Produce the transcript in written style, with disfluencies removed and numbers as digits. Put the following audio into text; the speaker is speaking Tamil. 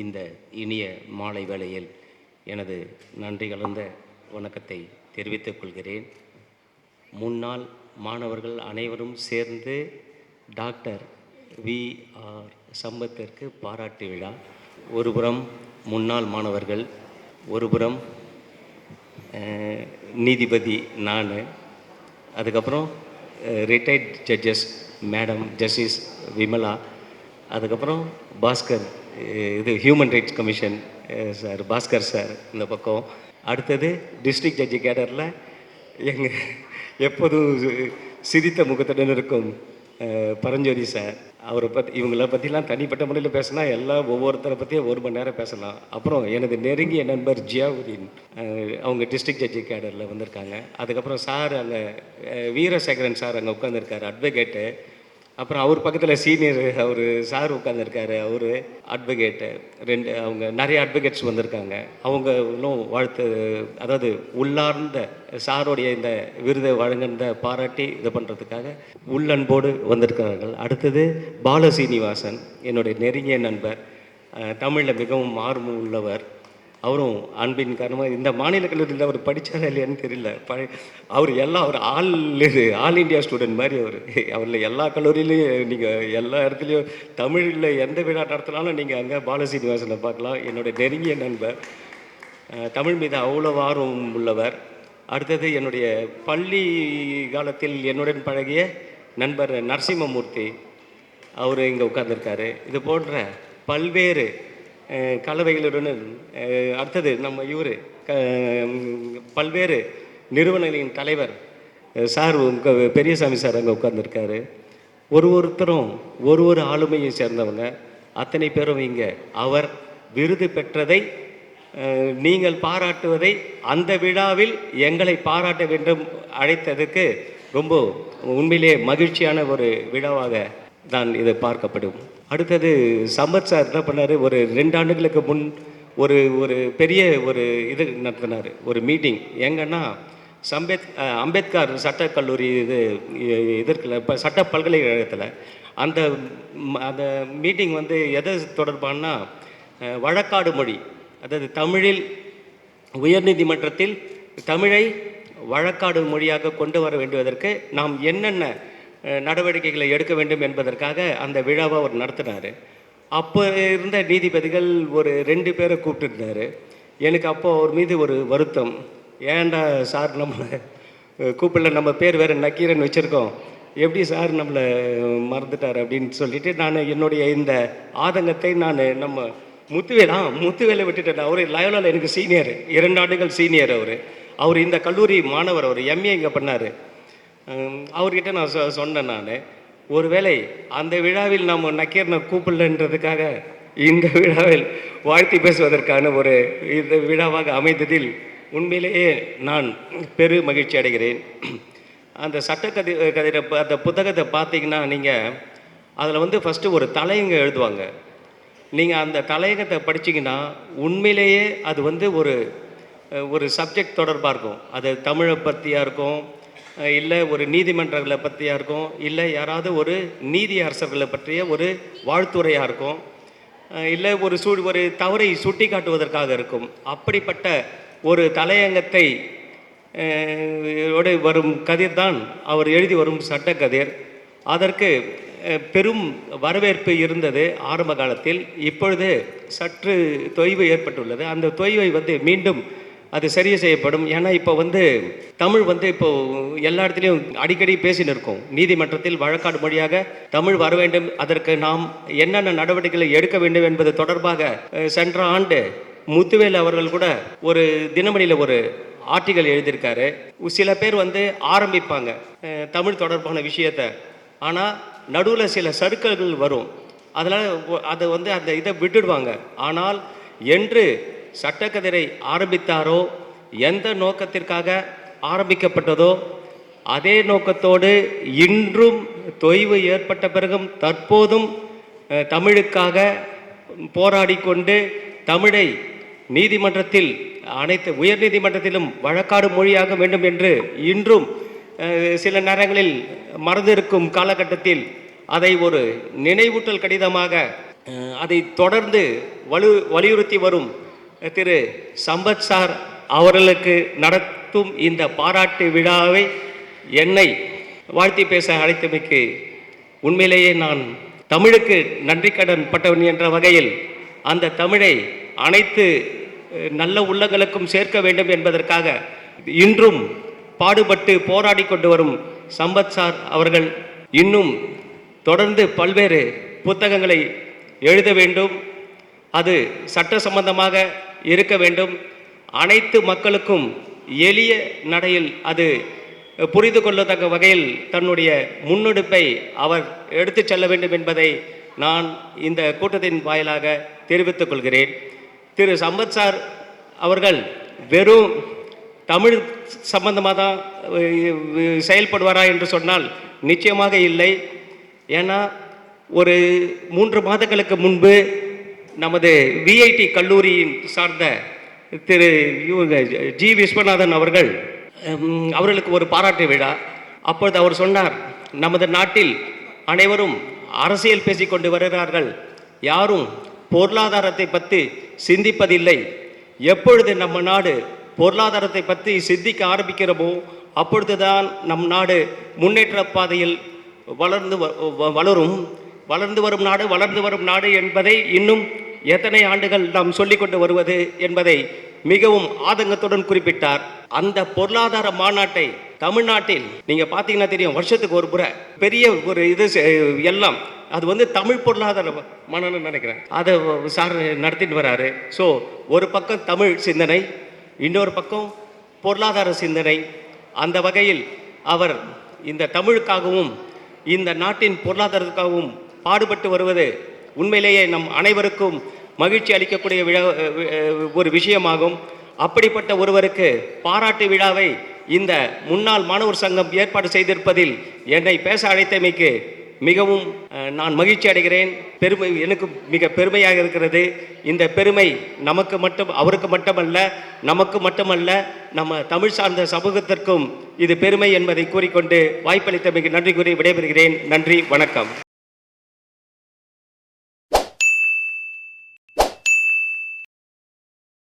இந்த இனிய மாலை வேளையில் எனது நன்றி கலந்த வணக்கத்தை தெரிவித்துக் கொள்கிறேன். முன்னாள் மாணவர்கள் அனைவரும் சேர்ந்து டாக்டர் வி.ஆர். சம்பத்திற்கு பாராட்டு விழா. ஒருபுறம் முன்னாள் மாணவர்கள், ஒருபுறம் நீதிபதி நான், அதுக்கப்புறம் retired judges madam justice Vimala, அதுக்கப்புறம் பாஸ்கர், இது human rights commission sir Bhaskar sir இந்த பக்கம். அடுத்தது டிஸ்ட்ரிக்ட் ஜட்ஜி கேடரில் எங்கள் எப்போதும் சிரித்த முகத்துடன் இருக்கும் பரஞ்சோதி சார். அவரை பற்றி இவங்கள பற்றிலாம் தனிப்பட்ட முறையில் பேசினா எல்லாம் ஒவ்வொருத்தரை பற்றியும் 1 மணி நேரம் பேசலாம். அப்புறம் எனது நெருங்கிய நண்பர் ஜியாவுதீன், அவங்க டிஸ்ட்ரிக்ட் ஜட்ஜி கேடரில் வந்திருக்காங்க. அதுக்கப்புறம் சார் அங்கே வீரசேகரன் சார் அங்கே உட்காந்துருக்காரு, அட்வொகேட்டு. அப்புறம் அவர் பக்கத்தில் சீனியர் அவர் சார் உட்காந்துருக்காரு, அவர் அட்வொகேட்டு. அவங்க நிறைய அட்வொகேட்ஸ் வந்திருக்காங்க. அவங்களும் வாழ்த்து, அதாவது உள்ளார்ந்த சாரோடைய இந்த விருதை வழங்குந்த பாராட்டி இது பண்ணுறதுக்காக உள்ளன்போடு வந்திருக்கிறார்கள். அடுத்தது பாலசீனிவாசன், என்னுடைய நெருங்கிய நண்பர், தமிழில் மிகவும் ஆர்வம் உள்ளவர். அவரும் அன்பின் காரணமாக இந்த மாநில கல்லூரியில் அவர் படித்தாரா இல்லையான்னு தெரியல. அவர் ஆல் இண்டியா ஸ்டூடெண்ட் மாதிரி அவரில் எல்லா கல்லூரியிலையும் நீங்கள் எல்லா இடத்துலையும் தமிழில் எந்த விழா நடத்தினாலும் நீங்கள் அங்கே பாலசீனிவாசனை பார்க்கலாம். என்னுடைய நெருங்கிய நண்பர், தமிழ் மீது அவ்வளோ ஆர்வம் உள்ளவர். அடுத்தது என்னுடைய பள்ளி காலத்தில் என்னுடன் பழகிய நண்பர் நரசிம்மமூர்த்தி, அவர் இங்கே உட்கார்ந்துருக்காரு. இது போன்ற பல்வேறு கலவைகளுடன். அடுத்தது நம்ம பல்வேறு நிறுவனங்களின் தலைவர் சார் பெரியசாமி சார் அங்கே உட்கார்ந்துருக்காரு. ஒருத்தரும் ஒரு ஆளுமையை சேர்ந்தவங்க, அத்தனை பேரும் இங்கே. அவர் விருது பெற்றதை நீங்கள் பாராட்டுவதை அந்த விழாவில் எங்களை பாராட்ட வேண்டும் அழைத்ததுக்கு ரொம்ப உண்மையிலே மகிழ்ச்சியான ஒரு விழாவாக தான் இது பார்க்கப்படும். அடுத்தது சம்பத் சார் என்ன பண்ணார், ஒரு 2 ஆண்டுகளுக்கு முன் ஒரு பெரிய இது நடத்தினார், ஒரு மீட்டிங். எங்கன்னா அம்பேத்கர் சட்டக்கல்லூரி இருக்குல்ல, இப்போ சட்ட பல்கலைக்கழகத்தில் அந்த மீட்டிங் எது தொடர்பானா வழக்காடு மொழி, அதாவது தமிழில் உயர்நீதிமன்றத்தில் தமிழை வழக்காடு மொழியாக கொண்டு வர வேண்டுவதற்கு நாம் என்னென்ன நடவடிக்கைகளை எடுக்க வேண்டும் என்பதற்காக அந்த விழாவை அவர் நடத்தினார். அப்போ இருந்த நீதிபதிகள் ஒரு 2 பேரை கூப்பிட்டுருந்தார். எனக்கு அப்போது அவர் மீது ஒரு வருத்தம், ஏன்டா சார் நம்மளை கூப்பிடல, நம்ம பேர் வேறு நக்கீரன் வச்சுருக்கோம், எப்படி சார் நம்மளை மறந்துட்டார் அப்படின்னு சொல்லிட்டு நான் என்னுடைய இந்த ஆதங்கத்தை நம்ம முத்துவேலை விட்டுட்டேன். அவர் லயோலாவில் எனக்கு சீனியர், 2 ஆண்டுகள் சீனியர். அவர் இந்த கல்லூரி மாணவர், அவர் எம்ஏ இங்கே பண்ணார். அவர்கிட்ட நான் சொன்னேன், நான் ஒருவேளை அந்த விழாவில் நாம் நக்கீரனை கூப்பிடலன்றதுக்காக இந்த விழாவில் வாழ்த்தி பேசுவதற்கான இந்த விழாவாக அமைந்ததில் உண்மையிலேயே நான் பெரு மகிழ்ச்சி அடைகிறேன். அந்த சட்டக்கதிரை அந்த புத்தகத்தை பார்த்தீங்கன்னா நீங்கள் அதில் ஃபஸ்ட்டு ஒரு தலையங்க எழுதுவாங்க. நீங்கள் அந்த தலையங்கத்தை படிச்சிங்கன்னா உண்மையிலேயே அது ஒரு சப்ஜெக்ட் தொடர்பாக இருக்கும். அது தமிழை பற்றியாக இருக்கும், இல்லை ஒரு நீதிமன்றங்களை பற்றியாக இருக்கும், இல்லை யாராவது ஒரு நீதி அரசர்களை பற்றிய ஒரு வாழ்த்துறையாக இருக்கும், இல்லை ஒரு தவறை சுட்டி காட்டுவதற்காக இருக்கும். அப்படிப்பட்ட ஒரு தலையங்கத்தை வரும் கதிர் தான் அவர் எழுதி வரும் சட்டக்கதிர். அதற்கு பெரும் வரவேற்பு இருந்தது ஆரம்ப காலத்தில். இப்பொழுது சற்று தொய்வு ஏற்பட்டுள்ளது. அந்த தொய்வை மீண்டும் அது சரி செய்யப்படும். ஏன்னா இப்போ தமிழ் இப்போது எல்லா இடத்துலையும் அடிக்கடி பேசின்னு இருக்கோம். நீதிமன்றத்தில் வழக்காடு மொழியாக தமிழ் வர வேண்டும், அதற்கு நாம் என்னென்ன நடவடிக்கைகளை எடுக்க வேண்டும் என்பது தொடர்பாக சென்ற ஆண்டு முத்துவேல் அவர்கள் கூட ஒரு தினமணியில் ஒரு ஆர்டிக்கல் எழுதியிருக்காரு. சில பேர் ஆரம்பிப்பாங்க தமிழ் தொடர்பான விஷயத்தை, ஆனால் நடுவில் சில சறுக்கல்கள் வரும், அதனால் அதை அந்த இதை விட்டுடுவாங்க. ஆனால் என்று சட்டக்கதிரை ஆரம்பித்தாரோ, எந்த நோக்கத்திற்காக ஆரம்பிக்கப்பட்டதோ அதே நோக்கத்தோடு இன்றும் தொய்வு ஏற்பட்ட பிறகும் தற்போதும் தமிழுக்காக போராடி கொண்டு தமிழை நீதிமன்றத்தில் அனைத்து உயர் நீதிமன்றத்திலும் வழக்காடு மொழியாக வேண்டும் என்று இன்றும் சில நேரங்களில் மறந்திருக்கும் காலகட்டத்தில் அதை ஒரு நினைவூட்டல் கடிதமாக அதை தொடர்ந்து வலியுறுத்தி வரும் திரு சம்பத் சார் அவர்களுக்கு நடத்தும் இந்த பாராட்டு விழாவை என்னை வாழ்த்தி பேச அழைத்தமைக்கு உண்மையிலேயே நான் தமிழுக்கு நன்றி கடன் பட்டவன் என்ற வகையில் அந்த தமிழை அனைத்து நல்ல உள்ளங்களுக்கும் சேர்க்க வேண்டும் என்பதற்காக இன்றும் பாடுபட்டு போராடி கொண்டு வரும் சம்பத் சார் அவர்கள் இன்னும் தொடர்ந்து பல்வேறு புத்தகங்களை எழுத வேண்டும். அது சட்ட சம்பந்தமாக இருக்க வேண்டும். அனைத்து மக்களுக்கும் எளிய நடையில் அது புரிந்து கொள்ளத்தக்க வகையில் தன்னுடைய முன்னெடுப்பை அவர் எடுத்து செல்ல வேண்டும் என்பதை நான் இந்த கூட்டத்தின் வாயிலாக தெரிவித்துக் கொள்கிறேன். திரு சம்பத் சார் அவர்கள் வெறும் தமிழ் சம்பந்தமாக தான் செயல்படுவாரா என்று சொன்னால் நிச்சயமாக இல்லை. ஏன்னா ஒரு 3 மாதங்களுக்கு முன்பு நமது விஐடி கல்லூரியின் சார்ந்த திரு ஜி விஸ்வநாதன் அவர்களுக்கு ஒரு பாராட்டு விழா. அப்பொழுது அவர் சொன்னார், நமது நாட்டில் அனைவரும் அரசியல் பேசிக்கொண்டு வருகிறார்கள், யாரும் பொருளாதாரத்தை பற்றி சிந்திப்பதில்லை. எப்பொழுது நம்ம நாடு பொருளாதாரத்தை பற்றி சிந்திக்க ஆரம்பிக்கிறோமோ அப்பொழுதுதான் நம் நாடு முன்னேற்ற பாதையில் வளர்ந்து வரும் நாடு என்பதை இன்னும் எத்தனை ஆண்டுகள் நாம் சொல்லிக் கொண்டு வருவது என்பதை மிகவும் ஆதங்கத்துடன் குறிப்பிட்டார். அந்த பொருளாதார மாநாட்டை தமிழ்நாட்டில் நீங்க பார்த்தீங்கன்னா தெரியும், வருஷத்துக்கு ஒரு முறை பெரிய ஒரு இது எல்லாம் அது தமிழ் பொருளாதார மாநாடு நினைக்கிறேன், அதை சார் நடத்திட்டு வராரு. ஸோ ஒரு பக்கம் தமிழ் சிந்தனை, இன்னொரு பக்கம் பொருளாதார சிந்தனை. அந்த வகையில் அவர் இந்த தமிழுக்காகவும் இந்த நாட்டின் பொருளாதாரத்துக்காகவும் பாடுபட்டு வருவது உண்மையிலேயே நம் அனைவருக்கும் மகிழ்ச்சி அளிக்கக்கூடிய ஒரு விஷயமாகும். அப்படிப்பட்ட ஒருவருக்கு பாராட்டு விழாவை இந்த முன்னாள் மாணவர் சங்கம் ஏற்பாடு செய்திருப்பதில் என்னை பேச அழைத்தமைக்கு மிகவும் நான் மகிழ்ச்சி அடைகிறேன். எனக்கு மிக பெருமையாக இருக்கிறது. இந்த பெருமை அவருக்கு மட்டுமல்ல, நமக்கு மட்டுமல்ல, நம்ம தமிழ் சார்ந்த சமூகத்திற்கும் இது பெருமை என்பதை கூறிக்கொண்டு வாய்ப்பளித்தமைக்கு நன்றி கூறி விடைபெறுகிறேன். நன்றி, வணக்கம்.